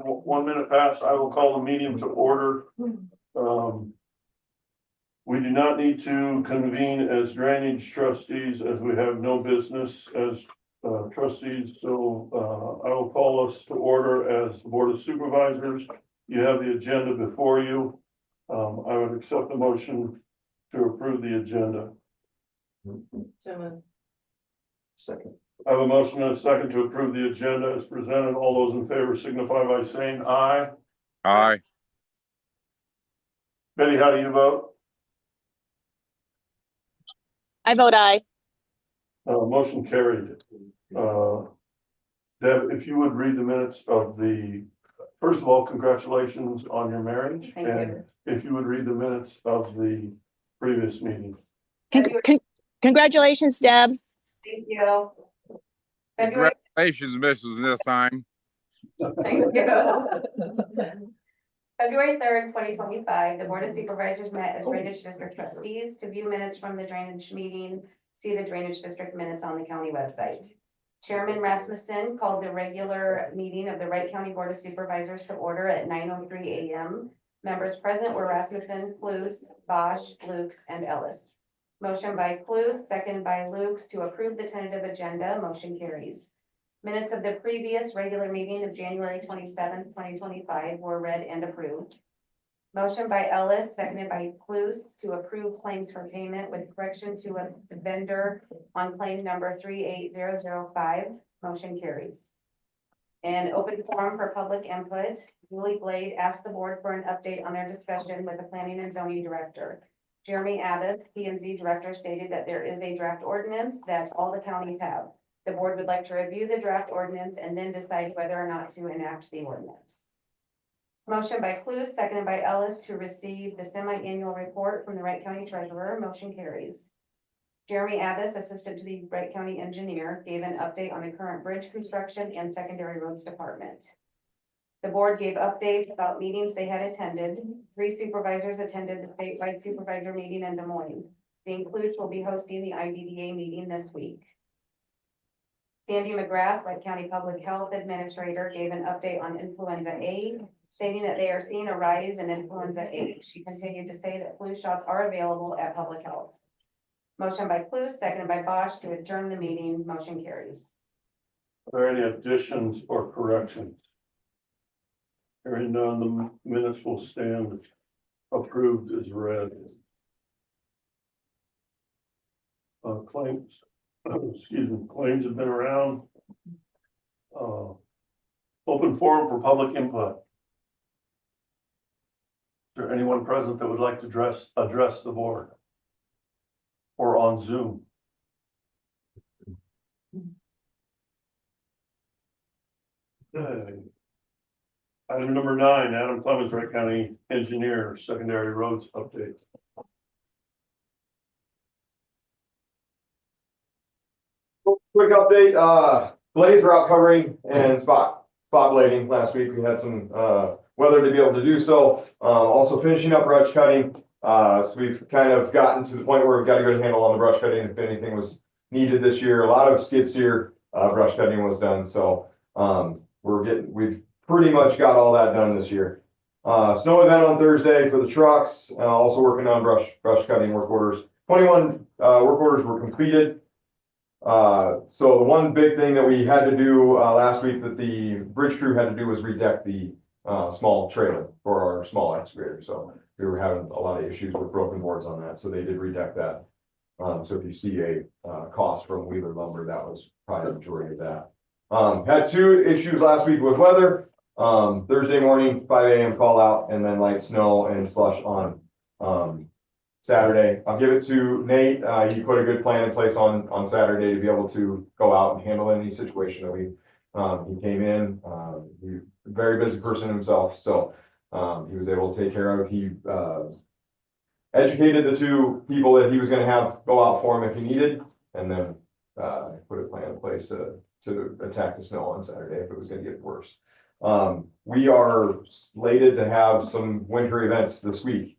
1 minute past, I will call the meeting to order. We do not need to convene as drainage trustees as we have no business as trustees. So I will call us to order as the Board of Supervisors. You have the agenda before you. I would accept the motion to approve the agenda. Second. I have a motion and a second to approve the agenda as presented. All those in favor signify by saying aye. Aye. Betty, how do you vote? I vote aye. Motion carried. Deb, if you would read the minutes of first of all, congratulations on your marriage. Thank you. If you would read the minutes of the previous meeting. Congratulations, Deb. Thank you. February, Congratulations, Mrs. Nissheim. thank you. February 3rd, 2025, the Board of Supervisors met as Drainage District trustees to view minutes from the drainage meeting. See the Drainage District minutes on the county website. Chairman Rasmussen called the regular meeting of the Wright County Board of Supervisors to order at 9:03 a.m. Members present were Rasmussen, Clues, Bosch, Lukes, and Ellis. Motion by Clues, second by Lukes to approve the tentative agenda. Motion carries. Minutes of the previous regular meeting of January 27th, 2025 were read and approved. Motion by Ellis, seconded by Clues to approve claims for payment with correction to a vendor on claim number 38005. Motion carries. An open forum for public input. Julie Blade asked the board for an update on their discussion with the planning and zoning director. Jeremy Abbott, P&Z director, stated that there is a draft ordinance that all the counties have. The board would like to review the draft ordinance and then decide whether or not to enact the ordinance. Motion by Clues, seconded by Ellis to receive the semi-annual report from the Wright County Treasurer. Motion carries. Jeremy Abbott, assistant to the Wright County engineer, gave an update on the current bridge construction and secondary roads department. The board gave updates about meetings they had attended. 3 supervisors attended the statewide supervisor meeting in Des Moines. The Clues will be hosting the IDDA meeting this week. Sandy McGrath, Wright County Public Health Administrator, gave an update on influenza A, stating that they are seeing a rise in influenza A. She continued to say that flu shots are available at Public Health. Motion by Clues, seconded by Bosch to adjourn the meeting. Motion carries. Are there any additions or corrections? Hearing none, the minutes will stand approved as read. Claims, excuse me, claims have been around. Open forum for public input. Is there anyone present that would like to address the board? Or on Zoom? Okay. Item number 9, Adam Clemens, Wright County Engineer, secondary roads update. Quick update, blades are out covering and spot blading. Last week we had some weather to be able to do so. Also finishing up brush cutting. So we've kind of gotten to the point where we've got a good handle on the brush cutting. If anything was needed this year, a lot of skid steer brush cutting was done. So we've pretty much got all that done this year. Snow event on Thursday for the trucks. Also working on brush cutting work orders. 21 work orders were completed. So the one big thing that we had to do last week that the bridge crew had to do was redeck the small trailer for our small excavator. So we were having a lot of issues with broken boards on that. So they did redeck that. So if you see a cost from Wheeler Lumber, that was probably the majority of that. Had 2 issues last week with weather. Thursday morning, 5 a.m. call out, and then light snow and slush on Saturday. I'll give it to Nate. He put a good plan in place on Saturday to be able to go out and handle any situation that he came in. He's a very busy person himself, so he was able to take care of. He educated the 2 people that he was going to have go out for him if he needed, and then put a plan in place to attack the snow on Saturday if it was going to get worse. We are slated to have some winter events this week.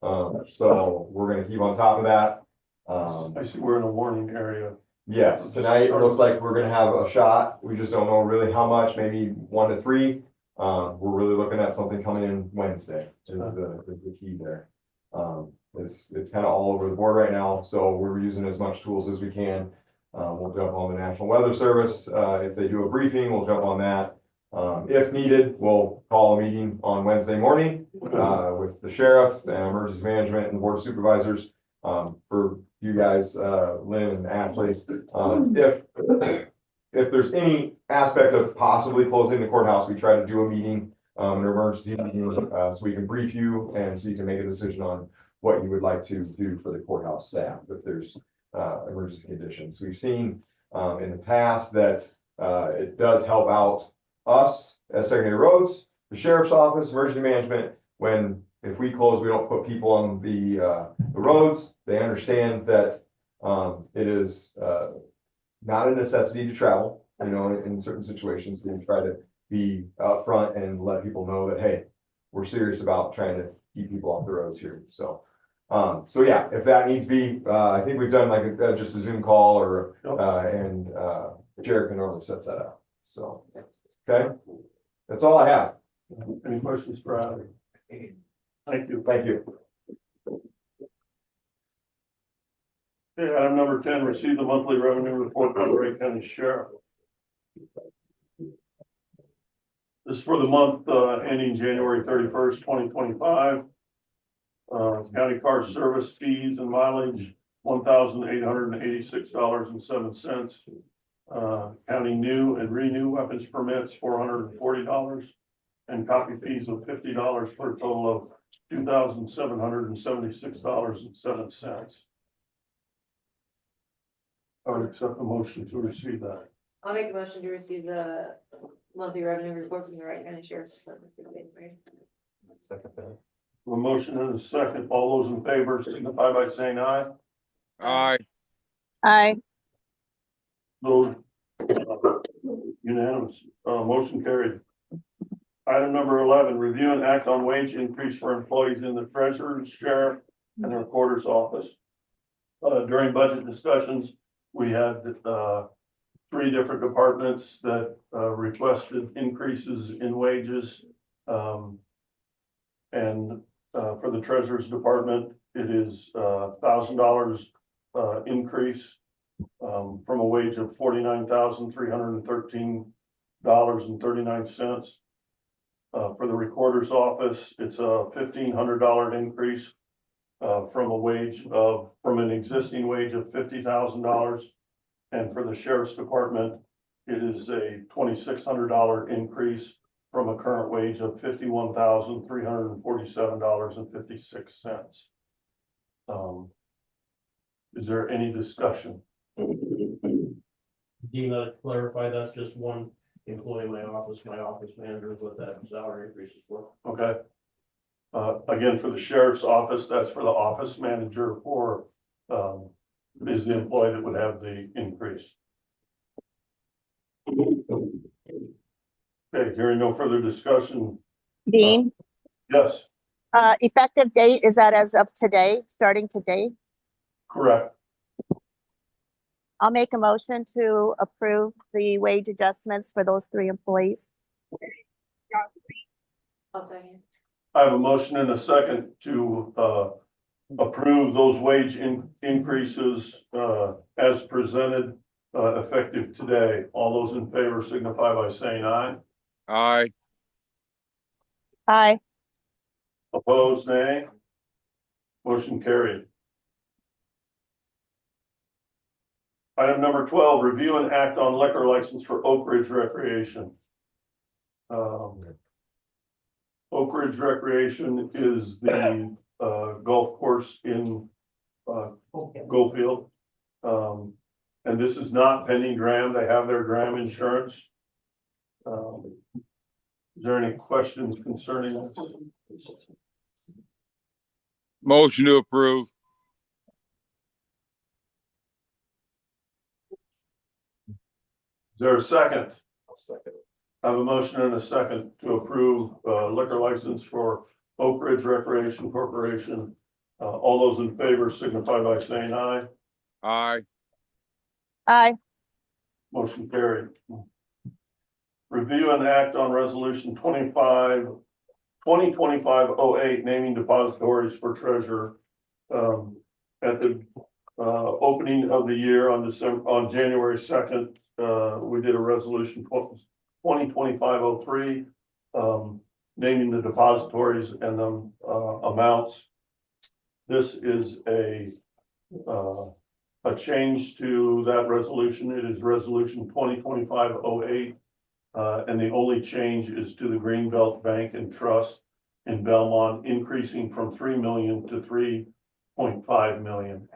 So we're going to keep on top of that. I see we're in a warning area. Yes, tonight it looks like we're going to have a shot. We just don't know really how much, maybe 1 to 3. We're really looking at something coming in Wednesday is the key there. It's kind of all over the board right now, so we're using as much tools as we can. We'll jump on the National Weather Service. If they do a briefing, we'll jump on that. If needed, we'll call a meeting on Wednesday morning, with the sheriff and emergency management and the board of supervisors, for you guys, Lynn and Ashley. If there's any aspect of possibly closing the courthouse, we try to do a meeting, an emergency meeting, so we can brief you and so you can make a decision on what you would like to do for the courthouse staff if there's emergency conditions. We've seen in the past that it does help out us as secondary roads, the sheriff's office, emergency management. If we close, we don't put people on the roads. They understand that it is not a necessity to travel, in certain situations. They try to be upfront and let people know that, hey, we're serious about trying to keep people off the roads here. So yeah, if that needs be, I think we've done like just a Zoom call or, and Jared can normally sets that up. So, okay, that's all I have. Any questions for Adam? Thank you. Thank you. Okay, item number 10, receive the monthly revenue report from the Wright County Sheriff. This is for the month ending January 31st, 2025. County car service fees and mileage, $1,886.07. County new and renew weapons permits, $440, and copy fees of $50 for a total of $2,776.07. I would accept the motion to receive that. I'll make a motion to receive the monthly revenue report from the Wright County Sheriff's Department. A motion and a second. All those in favor signify by saying aye. Aye. Aye. Those unanimous. Motion carried. Item number 11, review and act on wage increase for employees in the treasurer's, sheriff, and the recorder's office. During budget discussions, we had 3 different departments that requested increases in wages. And for the treasurer's department, it is $1,000 increase from a wage of $49,313.39. For the recorder's office, it's a $1,500 increase from an existing wage of $50,000. And for the sheriff's department, it is a $2,600 increase from a current wage of $51,347.56. Is there any discussion? Dina, to clarify, that's just one employee in my office manager, is what that salary increase is for. Okay. Again, for the sheriff's office, that's for the office manager, or is the employee that would have the increase. Okay, hearing no further discussion. Dean, Yes, effective date, is that as of today, starting today? correct. I'll make a motion to approve the wage adjustments for those 3 employees. I'll second. I have a motion and a second to approve those wage increases as presented, effective today. All those in favor signify by saying aye. Aye. Aye. Opposed, nay. Motion carried. Item number 12, review and act on liquor license for Oak Ridge Recreation. Oak Ridge Recreation is the golf course in Goldfield. And this is not pending Graham. They have their Graham insurance. Is there any questions concerning this? Motion to approve. Is there a second? I have a motion and a second to approve liquor license for Oak Ridge Recreation Corporation. All those in favor signify by saying aye. Aye. Aye. Motion carried. review and act on resolution 2025-08, naming depositories for treasurer. At the opening of the year on January 2nd, we did a resolution 2025-03, naming the depositories and the amounts. This is a change to that resolution. It is resolution 2025-08. And the only change is to the Greenbelt Bank and Trust in Belmont, increasing from 3 million to 3.5 million.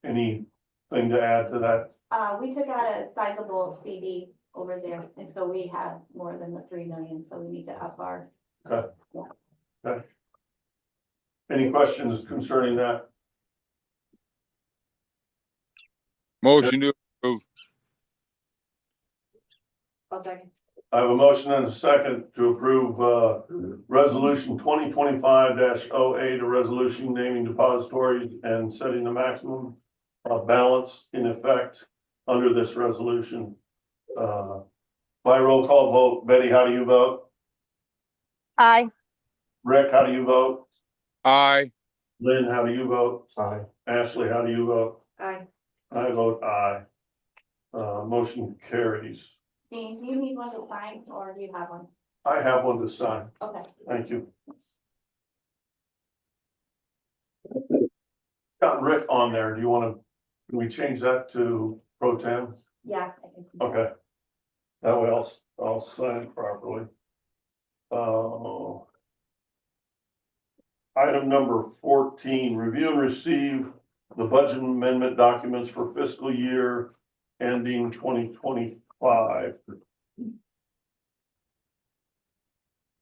Anything to add to that? We took out a sizable CD over there, and so we have more than the 3 million, so we need to up our. Okay. Okay. Any questions concerning that? Motion to approve. I'll second. I have a motion and a second to approve, resolution 2025-08, a resolution naming depositories and setting the maximum balance in effect under this resolution. By roll call vote, Betty, how do you vote? Aye. Rick, how do you vote? Aye. Lynn, how do you vote? Aye. Ashley, how do you vote? Aye. I vote aye. Motion carries. Dean, do you need one to sign, or do you have one? I have one to sign. Okay. Thank you. Got Rick on there. Do you want to, can we change that to pro tem? Yeah. I can. Okay. That way I'll sign it properly. Item number 14, review and receive the budget amendment documents for fiscal year ending 2025.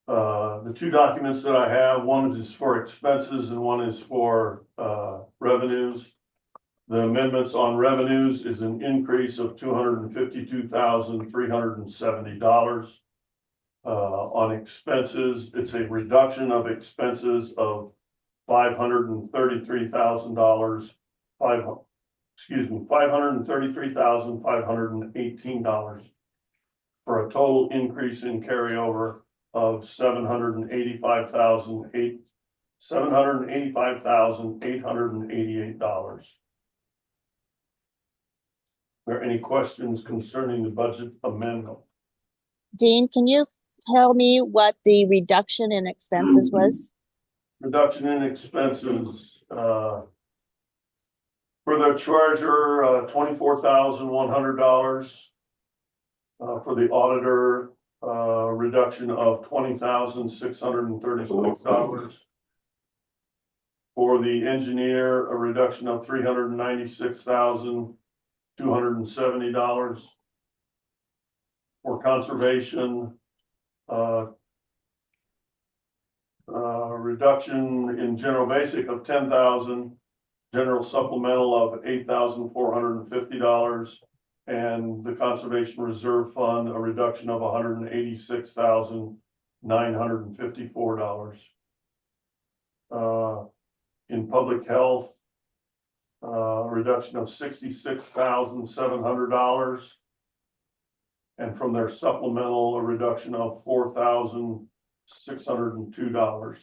The two documents that I have, one is for expenses and one is for revenues. The amendments on revenues is an increase of $252,370. On expenses, it's a reduction of expenses of $533,518 for a total increase in carryover of $785,888. Are there any questions concerning the budget amendment? Dean, can you tell me what the reduction in expenses was? Reduction in expenses, for the treasurer, $24,100. For the auditor, reduction of $20,636. For the engineer, a reduction of $396,270. For conservation, reduction in general basic of $10,000, general supplemental of $8,450, and the conservation reserve fund, a reduction of $186,954. In public health, a reduction of $66,700. And from their supplemental, a reduction of $4,602.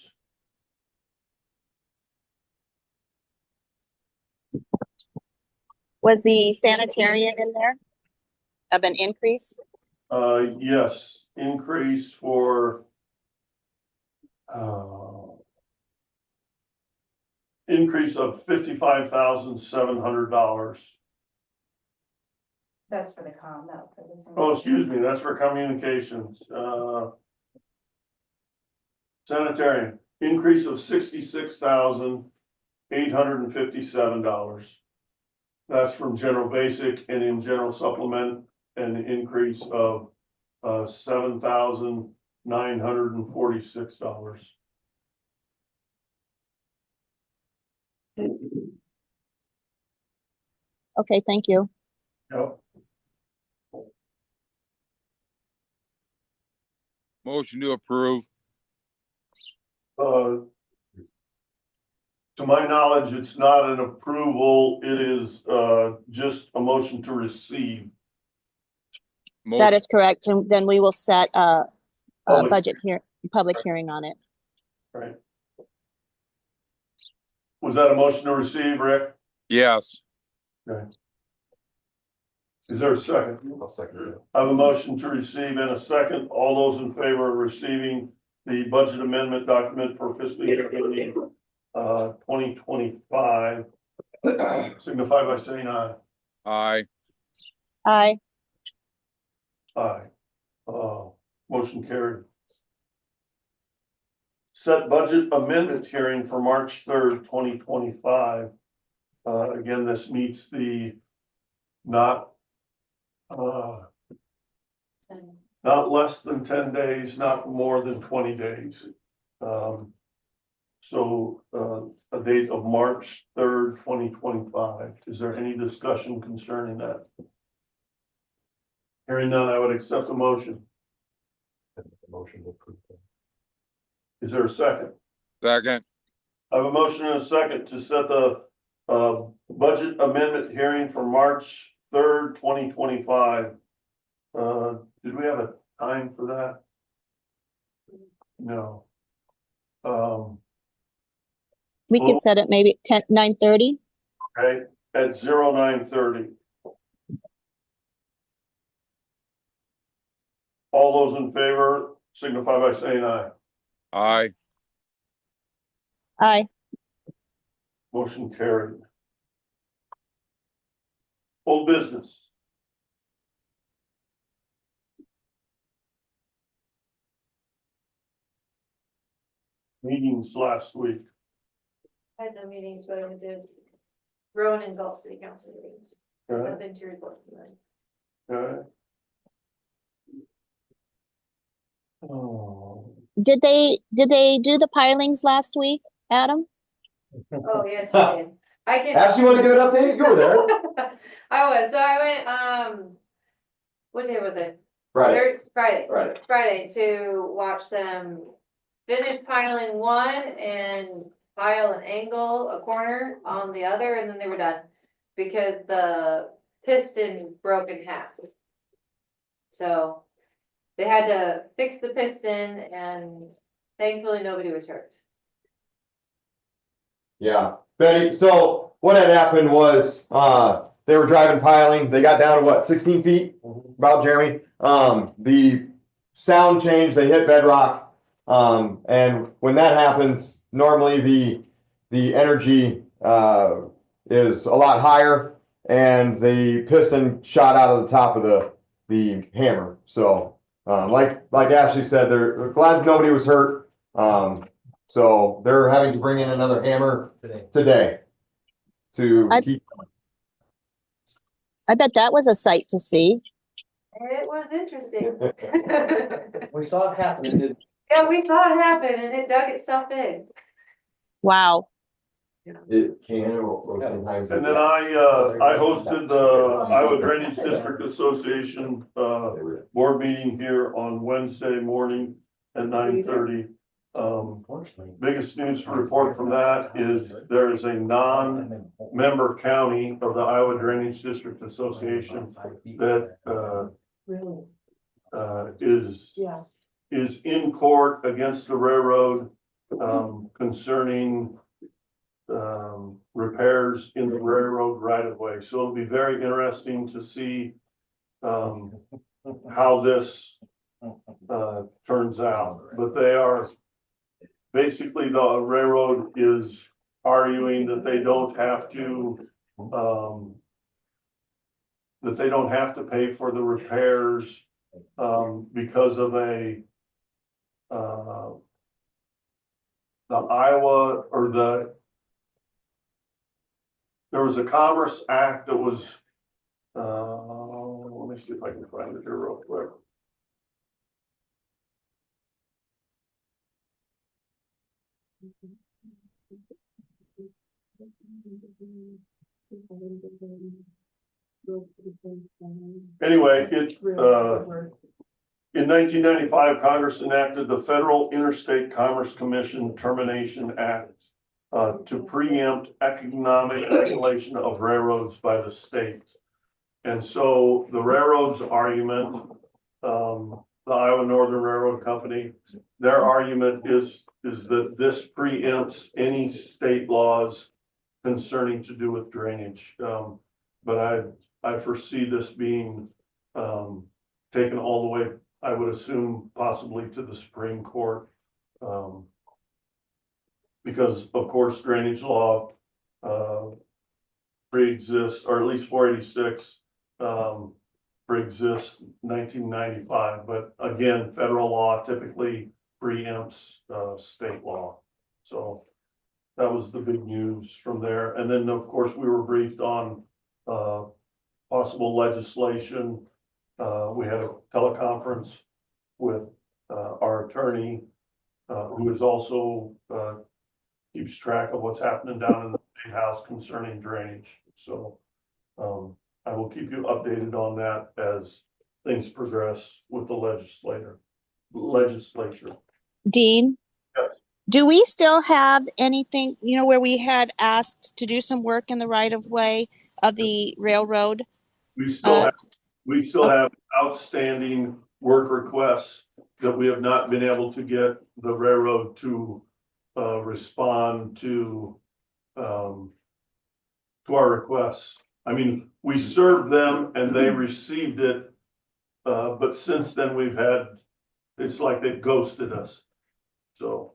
Was the sanitarian in there of an increase? Yes, increase for increase of $55,700. That's for the comm, not for the. Oh, excuse me, that's for communications. Sanitarian, increase of $66,857. That's from general basic, and in general supplement, an increase of $7,946. Okay, thank you. Yep. Motion to approve. To my knowledge, it's not an approval. It is just a motion to receive. That Motion, is correct. And then we will set a Public. public hearing on it. Right. Was that a motion to receive, Rick? yes. Okay. Is there a second? I'll second it. I have a motion to receive and a second. All those in favor of receiving the budget amendment document for fiscal year ending 2025, signify by saying aye. Aye. Aye. Aye. Motion carried. Set budget amendment hearing for March 3rd, 2025. Again, this meets the not less than 10 days, not more than 20 days. So a date of March 3rd, 2025. Is there any discussion concerning that? Hearing none, I would accept the motion. Motion to approve. Is there a second? Second. I have a motion and a second to set the budget amendment hearing for March 3rd, 2025. Did we have a time for that? No. We could set it maybe 9:30. Okay, at 09:30. All those in favor signify by saying aye. Aye. Aye. Motion carried. Old business. Meetings last week. I had no meetings, but I did Rowan and Gulf City Council meetings. Okay, Nothing to report tonight. okay. Oh, Did they do the pilings last week, Adam? Oh, yes, I did. I can. Ashley, you want to give an update? You were there. I was, so I went, what day was it? Friday to watch them finish piling one and pile and angle a corner on the other, and then they were done. Because the piston broke in half. So they had to fix the piston, and thankfully nobody was hurt. Yeah, Betty, so what had happened was, they were driving piling, they got down to what, 16 feet? About Jeremy, the sound changed, they hit bedrock. And when that happens, normally the energy, is a lot higher, and the piston shot out of the top of the hammer. So, like Ashley said, they're glad nobody was hurt. So they're having to bring in another hammer today to keep. I bet that was a sight to see. It was interesting. We saw it happen. Yeah, we saw it happen, and it dug itself in. Wow. It can or sometimes. and then I hosted the Iowa Drainage District Association board meeting here on Wednesday morning at 9:30. Biggest news to report from that is there is a non-member county of the Iowa Drainage District Association that is in court against the railroad concerning repairs in the railroad right of way. So it'll be very interesting to see how this turns out. But they are basically, the railroad is arguing that they don't have to pay for the repairs because of the Iowa or there was a Commerce Act that was, let me see if I can find it here real quick. Anyway, in 1995, Congress enacted the Federal Interstate Commerce Commission Termination Act to preempt economic regulation of railroads by the state. And so the railroad's argument the Iowa Northern Railroad Company. Their argument is that this preempts any state laws concerning to do with drainage. But I foresee this being, taken all the way, I would assume possibly to the Supreme Court. Because of course drainage law, pre-exists, or at least 486, pre-exists 1995, but again, federal law typically preempts, state law. So that was the big news from there. And then, of course, we were briefed on, possible legislation. We had a teleconference with, our attorney, who is also, keeps track of what's happening down in the State House concerning drainage. So, I will keep you updated on that as things progress with the legislature. Dean? Yes. Do we still have anything, where we had asked to do some work in the right of way of the railroad? We still have outstanding work requests that we have not been able to get the railroad to, respond to our requests. I mean, we served them and they received it, but since then it's like they've ghosted us. So.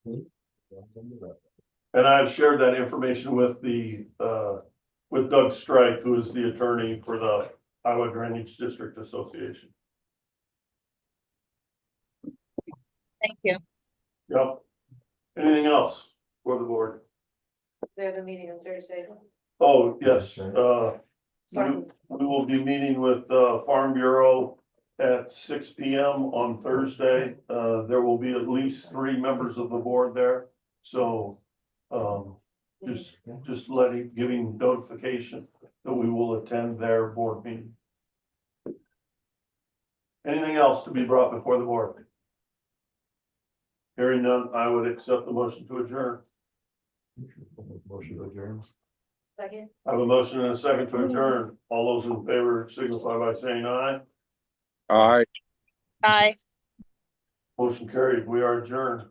And I've shared that information with with Doug Strike, who is the attorney for the Iowa Drainage District Association. Thank you. Yep. Anything else for the board? We have a meeting on Thursday. Oh, yes, we will be meeting with, Farm Bureau at 6 PM on Thursday. There will be at least 3 members of the board there. So, just giving notification that we will attend their board meeting. Anything else to be brought before the board? Hearing none, I would accept the motion to adjourn. Motion to adjourn. Second. I have a motion and a second to adjourn. All those in favor signify by saying aye. Aye. Aye. Motion carried. We are adjourned.